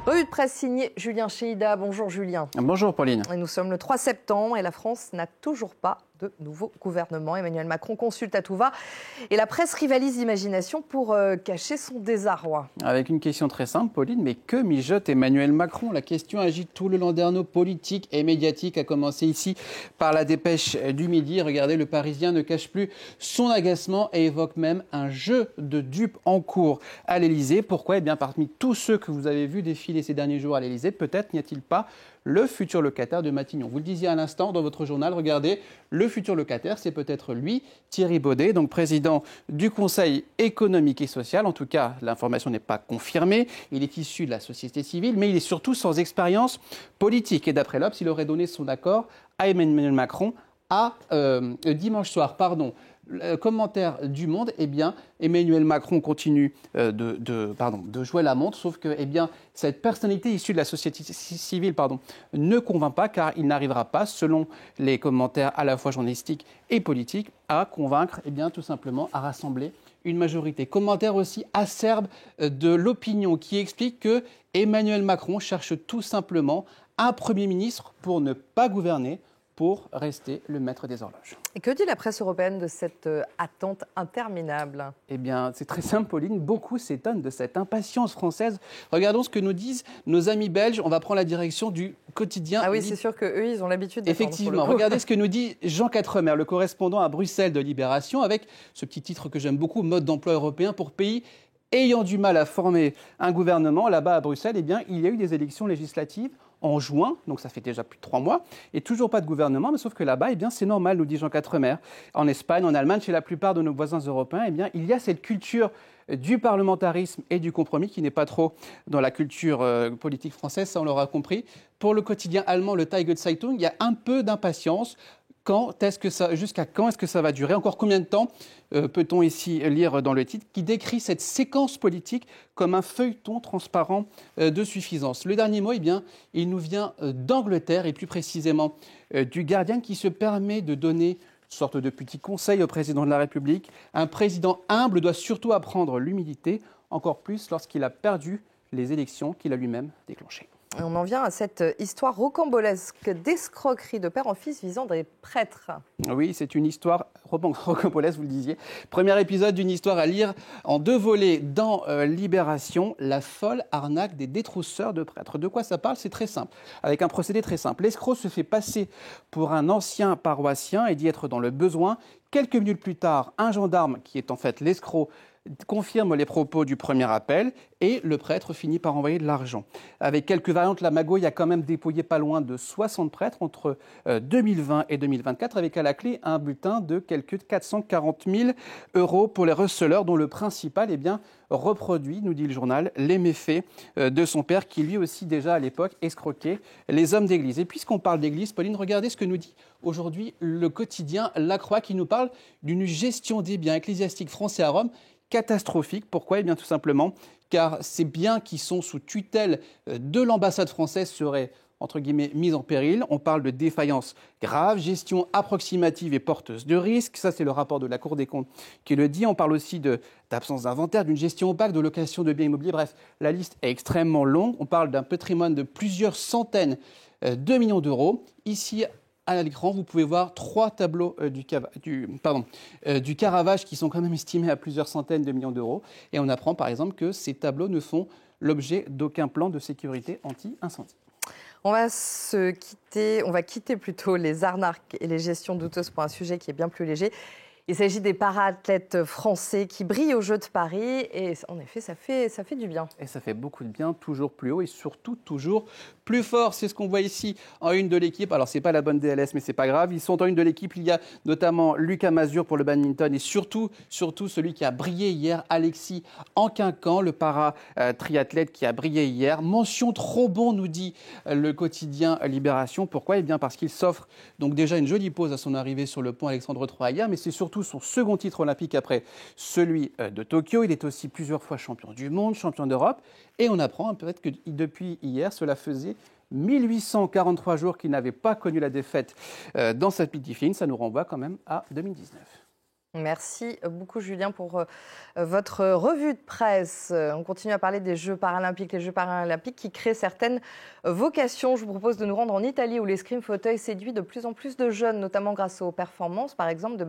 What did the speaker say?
Revue de presse signée Julien Chéida. Bonjour Julien. Bonjour Pauline. Et nous sommes le 3 septembre et la France n'a toujours pas de nouveau gouvernement. Emmanuel Macron consulte à tout va et la presse rivalise d'imagination pour cacher son désarroi. Avec une question très simple, Pauline, mais que mijote Emmanuel Macron? La question agite tout le landerneau politique et médiatique, à commencer ici par la dépêche du Midi. Regardez, le Parisien ne cache plus son agacement et évoque même un jeu de dupes en cours à l'Élysée. Pourquoi? Eh bien, parmi tous ceux que vous avez vus défiler ces derniers jours à l'Élysée, peut-être n'y a-t-il pas le futur locataire de Matignon. Vous le disiez à l'instant dans votre journal, regardez, le futur locataire, c'est peut-être lui, Thierry Baudet, donc président du Conseil économique et social. En tout cas, l'information n'est pas confirmée. Il est issu de la société civile, mais il est surtout sans expérience politique. Et d'après l'Obs, il aurait donné son accord à Emmanuel Macron dimanche soir. Commentaire du Monde, eh bien, Emmanuel Macron continue de jouer la montre, sauf que cette personnalité issue de la société civile ne convainc pas, car il n'arrivera pas, selon les commentaires à la fois journalistiques et politiques, à convaincre, tout simplement, à rassembler une majorité. Commentaire aussi acerbe de l'opinion qui explique que Emmanuel Macron cherche tout simplement un Premier ministre pour ne pas gouverner, pour rester le maître des horloges. Et que dit la presse européenne de cette attente interminable? Eh bien, c'est très simple, Pauline. Beaucoup s'étonnent de cette impatience française. Regardons ce que nous disent nos amis belges. On va prendre la direction du quotidien. Ah oui, c'est sûr qu'eux, ils ont l'habitude d'attendre. Effectivement. Regardez ce que nous dit Jean Quatremer, le correspondant à Bruxelles de Libération, avec ce petit titre que j'aime beaucoup, mode d'emploi européen pour pays ayant du mal à former un gouvernement. Là-bas, à Bruxelles, il y a eu des élections législatives en juin, donc ça fait déjà plus de 3 mois, et toujours pas de gouvernement, mais sauf que là-bas, c'est normal, nous dit Jean Quatremer. En Espagne, en Allemagne, chez la plupart de nos voisins européens, il y a cette culture du parlementarisme et du compromis qui n'est pas trop dans la culture politique française, ça on l'aura compris. Pour le quotidien allemand, le Tageszeitung, il y a un peu d'impatience. Jusqu'à quand est-ce que ça va durer? Encore combien de temps peut-on ici lire dans le titre qui décrit cette séquence politique comme un feuilleton transparent de suffisance. Le dernier mot, il nous vient d'Angleterre et plus précisément du Guardian qui se permet de donner une sorte de petit conseil au président de la République. Un président humble doit surtout apprendre l'humilité, encore plus lorsqu'il a perdu les élections qu'il a lui-même déclenchées. Et on en vient à cette histoire rocambolesque d'escroquerie de père en fils visant des prêtres. Oui, c'est une histoire rocambolesque, vous le disiez. Premier épisode d'une histoire à lire en 2 volets dans Libération, la folle arnaque des détrousseurs de prêtres. De quoi ça parle? C'est très simple, avec un procédé très simple. L'escroc se fait passer pour un ancien paroissien et dit être dans le besoin. Quelques minutes plus tard, un gendarme, qui est en fait l'escroc, confirme les propos du premier appel et le prêtre finit par envoyer de l'argent. Avec quelques variantes, la magouille a quand même dépouillé pas loin de 60 prêtres entre 2020 et 2024, avec à la clé un butin de quelques 440 000 € pour les receleurs, dont le principal reproduit, nous dit le journal, les méfaits de son père qui lui aussi déjà à l'époque escroquait les hommes d'église. Et puisqu'on parle d'église, Pauline, regardez ce que nous dit aujourd'hui le quotidien La Croix qui nous parle d'une gestion des biens ecclésiastiques français à Rome catastrophique. Pourquoi? Tout simplement car ces biens qui sont sous tutelle de l'ambassade française seraient entre guillemets mis en péril. On parle de défaillance grave, gestion approximative et porteuse de risques. Ça, c'est le rapport de la Cour des comptes qui le dit. On parle aussi d'absence d'inventaire, d'une gestion opaque, de location de biens immobiliers. Bref, la liste est extrêmement longue. On parle d'un patrimoine de plusieurs centaines de millions d'euros. Ici, à l'écran, vous pouvez voir 3 tableaux du Caravage qui sont quand même estimés à plusieurs centaines de millions d'euros. Et on apprend par exemple que ces tableaux ne font l'objet d'aucun plan de sécurité anti-incendie. On va quitter plutôt les arnaques et les gestions douteuses pour un sujet qui est bien plus léger. Il s'agit des para-athlètes français qui brillent aux Jeux de Paris et en effet, ça fait du bien. Et ça fait beaucoup de bien, toujours plus haut et surtout toujours plus fort. C'est ce qu'on voit ici en une de l'équipe. Alors, c'est pas la bonne DLS, mais c'est pas grave. Ils sont en une de l'équipe. Il y a notamment Lucas Mazur pour le badminton et surtout celui qui a brillé hier, Alexis Anquincan, le para-triathlète qui a brillé hier. Mention trop bon, nous dit le quotidien Libération. Pourquoi? Parce qu'il s'offre donc déjà une jolie pause à son arrivée sur le pont Alexandre III hier, mais c'est surtout son second titre olympique après celui de Tokyo. Il est aussi plusieurs fois champion du monde, champion d'Europe. Et on apprend peut-être que depuis hier, cela faisait 1843 jours qu'il n'avait pas connu la défaite dans cette petite fine. Ça nous renvoie quand même à 2019. Merci beaucoup Julien pour votre revue de presse. On continue à parler des Jeux paralympiques. Les Jeux paralympiques qui créent certaines vocations. Je vous propose de nous rendre en Italie où l'escrime fauteuil séduit de plus en plus de jeunes, notamment grâce aux performances, par exemple, de